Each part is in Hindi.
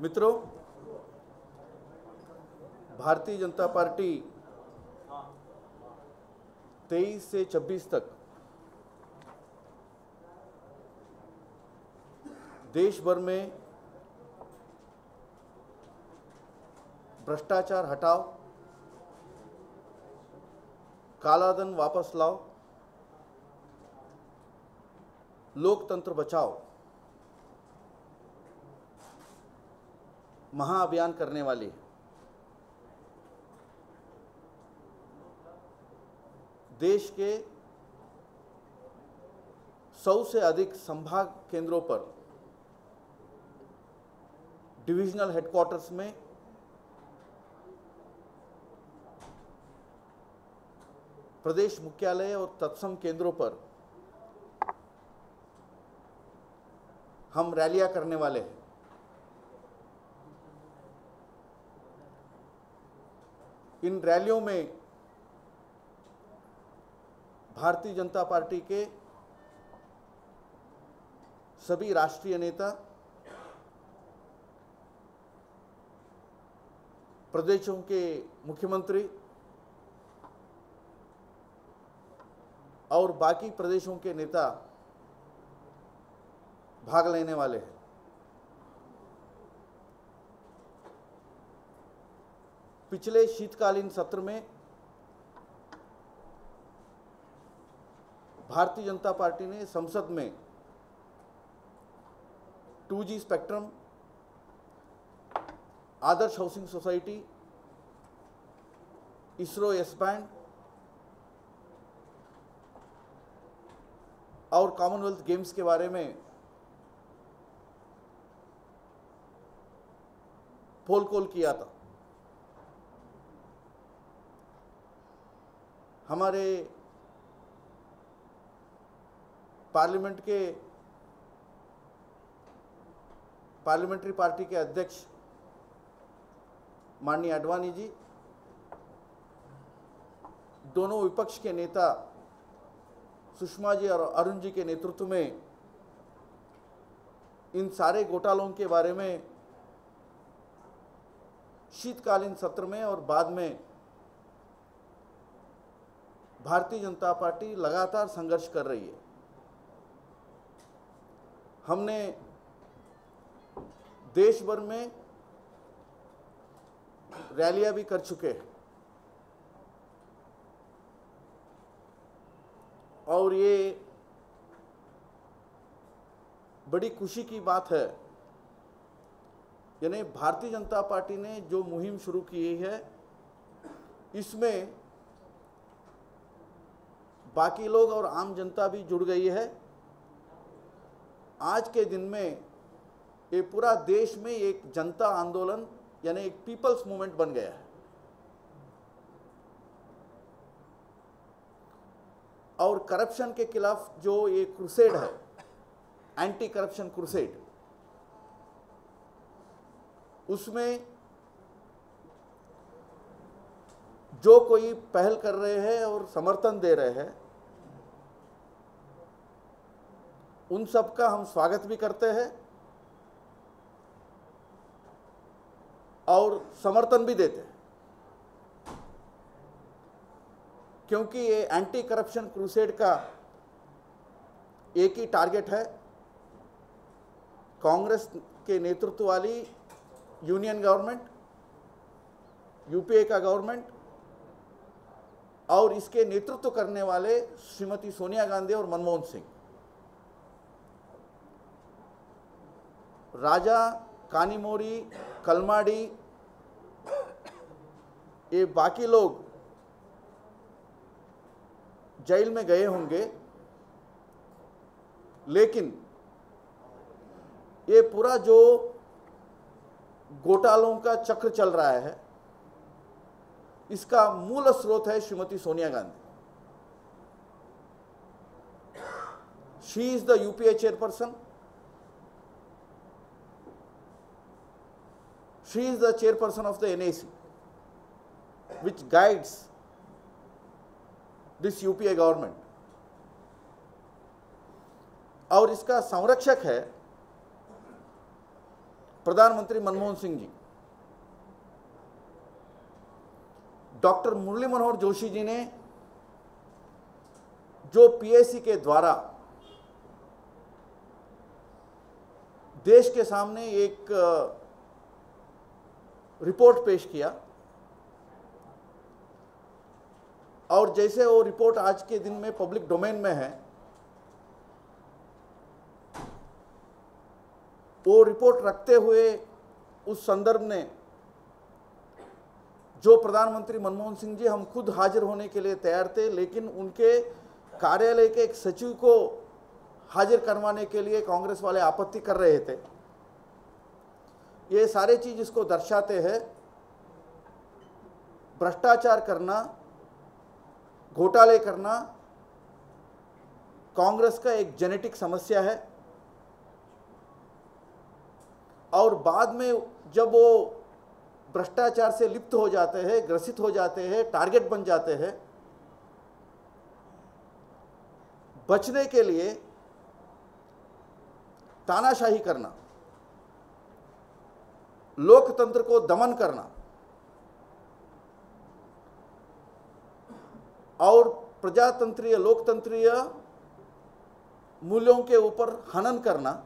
मित्रों, भारतीय जनता पार्टी 23 से 26 तक देश भर में भ्रष्टाचार हटाओ, कालाधन वापस लाओ, लोकतंत्र बचाओ महाअभियान करने वाली है। देश के 100 से अधिक संभाग केंद्रों पर डिविजनल हेडक्वार्टर्स में प्रदेश मुख्यालय और तत्सम केंद्रों पर हम रैलियां करने वाले हैं। इन रैलियों में भारतीय जनता पार्टी के सभी राष्ट्रीय नेता, प्रदेशों के मुख्यमंत्री और बाकी प्रदेशों के नेता भाग लेने वाले हैं। पिछले शीतकालीन सत्र में भारतीय जनता पार्टी ने संसद में 2G spectrum, Adarsh housing society, ISRO S band और कॉमनवेल्थ गेम्स के बारे में पोल कॉल किया था। हमारे पार्लियामेंट्री पार्टी के अध्यक्ष माननीय आडवाणी जी, दोनों विपक्ष के नेता सुषमा जी और अरुण जी के नेतृत्व में इन सारे घोटालों के बारे में शीतकालीन सत्र में और बाद में भारतीय जनता पार्टी लगातार संघर्ष कर रही है। हमने देश भर में रैलियां भी कर चुके हैं और ये बड़ी खुशी की बात है। यानी भारतीय जनता पार्टी ने जो मुहिम शुरू की है, इसमें बाकी लोग और आम जनता भी जुड़ गई है। आज के दिन में ये पूरा देश में एक जनता आंदोलन यानी एक पीपल्स मूवमेंट बन गया है और करप्शन के खिलाफ जो ये क्रूसेड है, एंटी करप्शन क्रूसेड, उसमें जो कोई पहल कर रहे हैं और समर्थन दे रहे हैं, उन सब का हम स्वागत भी करते हैं और समर्थन भी देते हैं, क्योंकि ये एंटी करप्शन क्रूसेड का एक ही टारगेट है, कांग्रेस के नेतृत्व वाली यूनियन गवर्नमेंट, यूपीए का गवर्नमेंट और इसके नेतृत्व करने वाले श्रीमती सोनिया गांधी और मनमोहन सिंह। राजा, कानीमोरी, कलमाडी, ये बाकी लोग जेल में गए होंगे, लेकिन ये पूरा जो घोटालों का चक्र चल रहा है, इसका मूल स्रोत है Shrimati Sonia Gandhi. She is the UPA chairperson, she is the chairperson of the NAC, which guides this UPA government, और इसका संरक्षक है प्रधानमंत्री मनमोहन सिंह जी, डॉक्टर मुरली मनोहर जोशी जी ने जो पीएसी के द्वारा देश के सामने एक रिपोर्ट पेश किया, और जैसे वो रिपोर्ट आज के दिन में पब्लिक डोमेन में है, वो रिपोर्ट रखते हुए उस संदर्भ में जो प्रधानमंत्री मनमोहन सिंह जी हम खुद हाजिर होने के लिए तैयार थे, लेकिन उनके कार्यालय के एक सचिव को हाजिर करवाने के लिए कांग्रेस वाले आपत्ति कर रहे थे। ये सारे चीज इसको दर्शाते हैं, भ्रष्टाचार करना, घोटाले करना कांग्रेस का एक जेनेटिक समस्या है। और बाद में जब वो भ्रष्टाचार से लिप्त हो जाते हैं, ग्रसित हो जाते हैं, टारगेट बन जाते हैं, बचने के लिए तानाशाही करना, लोकतंत्र को दमन करना और प्रजातंत्रीय लोकतंत्रीय मूल्यों के ऊपर हनन करना,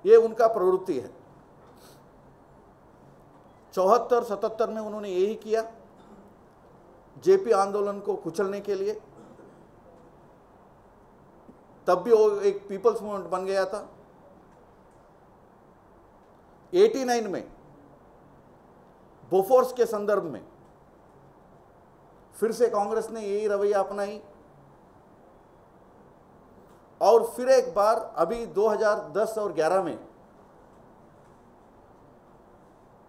ये उनका प्रवृत्ति है। 74-77 में उन्होंने यही किया, जेपी आंदोलन को कुचलने के लिए। तब भी वो एक पीपल्स मूवमेंट बन गया था। 89 में बोफोर्स के संदर्भ में फिर से कांग्रेस ने यही रवैया अपनाई, और फिर एक बार अभी 2010 और 11 में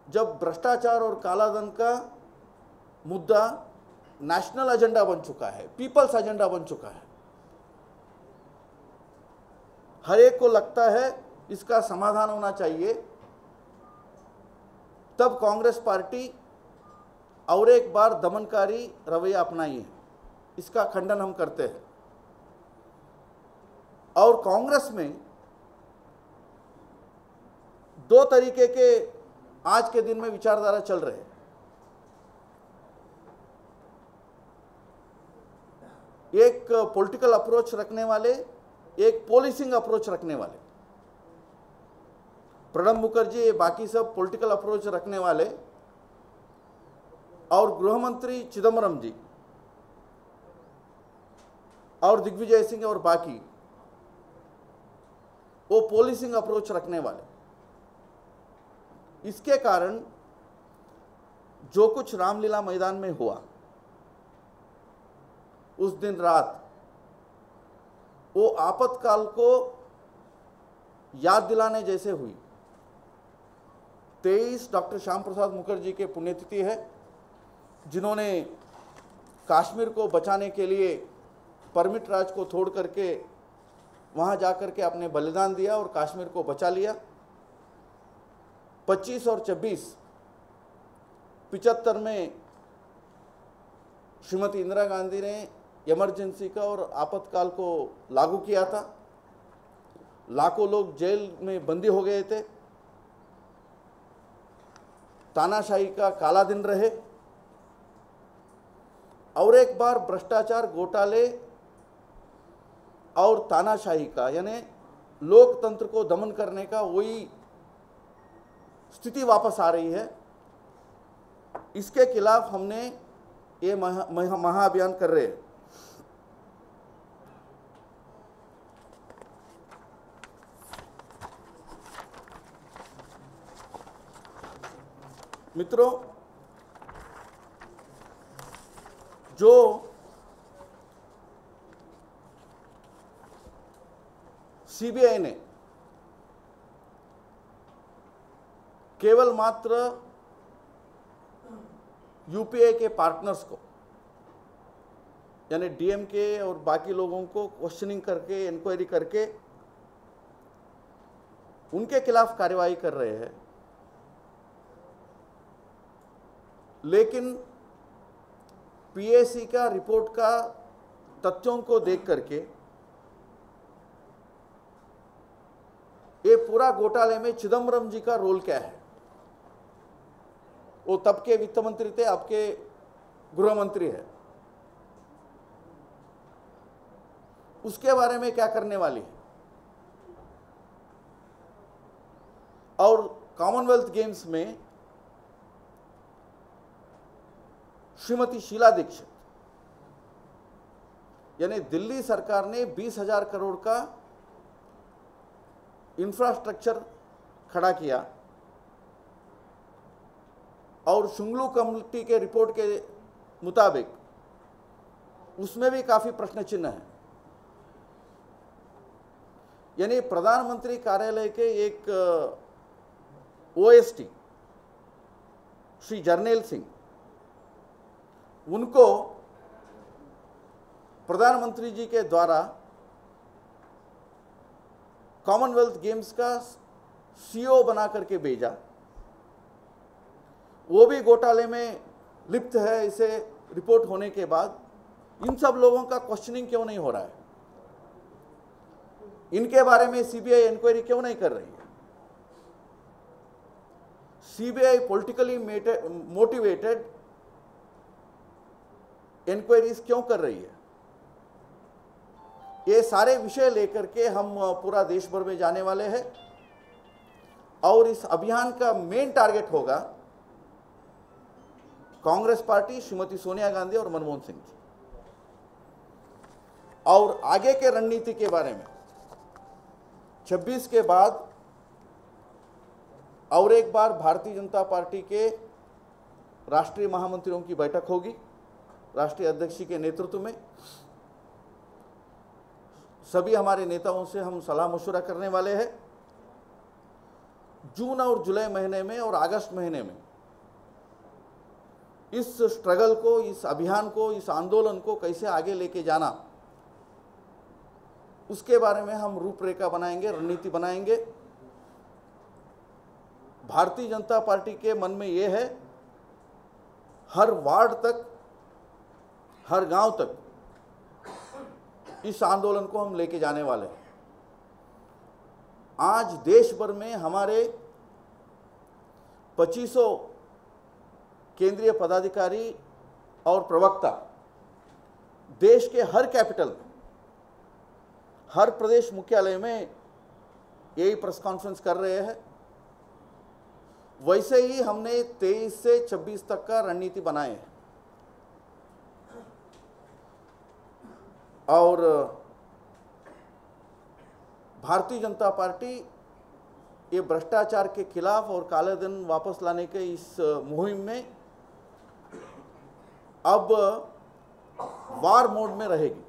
जब भ्रष्टाचार और कालाधन का मुद्दा नेशनल एजेंडा बन चुका है, पीपल्स एजेंडा बन चुका है, हर एक को लगता है इसका समाधान होना चाहिए, तब कांग्रेस पार्टी और एक बार दमनकारी रवैया अपनाई है। इसका खंडन हम करते हैं। और कांग्रेस में दो तरीके के आज के दिन में विचारधारा चल रहे हैं। एक पॉलिटिकल अप्रोच रखने वाले, एक पॉलिसिंग अप्रोच रखने वाले। प्रणब मुखर्जी, ये बाकी सब पॉलिटिकल अप्रोच रखने वाले, और गृह मंत्री चिदम्बरम जी और दिग्विजय सिंह और बाकी वो पॉलिसिंग अप्रोच रखने वाले। इसके कारण जो कुछ रामलीला मैदान में हुआ उस दिन रात, वो आपातकाल को याद दिलाने जैसे हुई। 23 डॉक्टर श्याम प्रसाद मुखर्जी के पुण्यतिथि है, जिन्होंने कश्मीर को बचाने के लिए परमिट राज को तोड़ करके वहां जाकर के अपने बलिदान दिया और कश्मीर को बचा लिया। 25 और 26, 75 में श्रीमती इंदिरा गांधी ने इमरजेंसी का और आपातकाल को लागू किया था। लाखों लोग जेल में बंदी हो गए थे। तानाशाही का काला दिन रहे, और एक बार भ्रष्टाचार, घोटाले और तानाशाही का, यानी लोकतंत्र को दमन करने का वही स्थिति वापस आ रही है। इसके खिलाफ हमने ये महाअभियान कर रहे हैं। मित्रों, जो सीबीआई ने केवल मात्र यूपीए के पार्टनर्स को, यानी डीएमके और बाकी लोगों को क्वेश्चनिंग करके, इंक्वायरी करके उनके खिलाफ कार्रवाई कर रहे हैं, लेकिन पीएसी का रिपोर्ट का तथ्यों को देख करके ये पूरा घोटाले में चिदम्बरम जी का रोल क्या है? वो तब के वित्त मंत्री थे, अब के गृह मंत्री है। उसके बारे में क्या करने वाली है? और कॉमनवेल्थ गेम्स में श्रीमती शीला दीक्षित, यानी दिल्ली सरकार ने 20,000 करोड़ का इंफ्रास्ट्रक्चर खड़ा किया और शुंगलू कमेटी के रिपोर्ट के मुताबिक उसमें भी काफी प्रश्न चिन्ह है। यानी प्रधानमंत्री कार्यालय के एक ओएसटी श्री जर्नैल सिंह, उनको प्रधानमंत्री जी के द्वारा कॉमनवेल्थ गेम्स का सीईओ बना करके भेजा। वो भी घोटाले में लिप्त है, इसे रिपोर्ट होने के बाद इन सब लोगों का क्वेश्चनिंग क्यों नहीं हो रहा है? इनके बारे में सीबीआई इंक्वायरी क्यों नहीं कर रही है? सीबीआई पॉलिटिकली मोटिवेटेड इंक्वायरीज क्यों कर रही है? ये सारे विषय लेकर के हम पूरा देश भर में जाने वाले हैं और इस अभियान का मेन टारगेट होगा कांग्रेस पार्टी, श्रीमती सोनिया गांधी और मनमोहन सिंह जी। और आगे के रणनीति के बारे में 26 के बाद और एक बार भारतीय जनता पार्टी के राष्ट्रीय महामंत्रियों की बैठक होगी, राष्ट्रीय अध्यक्ष के नेतृत्व में। सभी हमारे नेताओं से हम सलाह मशवरा करने वाले हैं। जून और जुलाई महीने में और अगस्त महीने में इस स्ट्रगल को, इस अभियान को, इस आंदोलन को कैसे आगे लेके जाना, उसके बारे में हम रूपरेखा बनाएंगे, रणनीति बनाएंगे। भारतीय जनता पार्टी के मन में ये है, हर वार्ड तक, हर गांव तक इस आंदोलन को हम लेके जाने वाले हैं। आज देश भर में हमारे 2500 केंद्रीय पदाधिकारी और प्रवक्ता देश के हर कैपिटल में, हर प्रदेश मुख्यालय में यही प्रेस कॉन्फ्रेंस कर रहे हैं। वैसे ही हमने 23 से 26 तक का रणनीति बनाए हैं और भारतीय जनता पार्टी ये भ्रष्टाचार के खिलाफ और काले धन वापस लाने के इस मुहिम में अब वार मोड में रहेगी।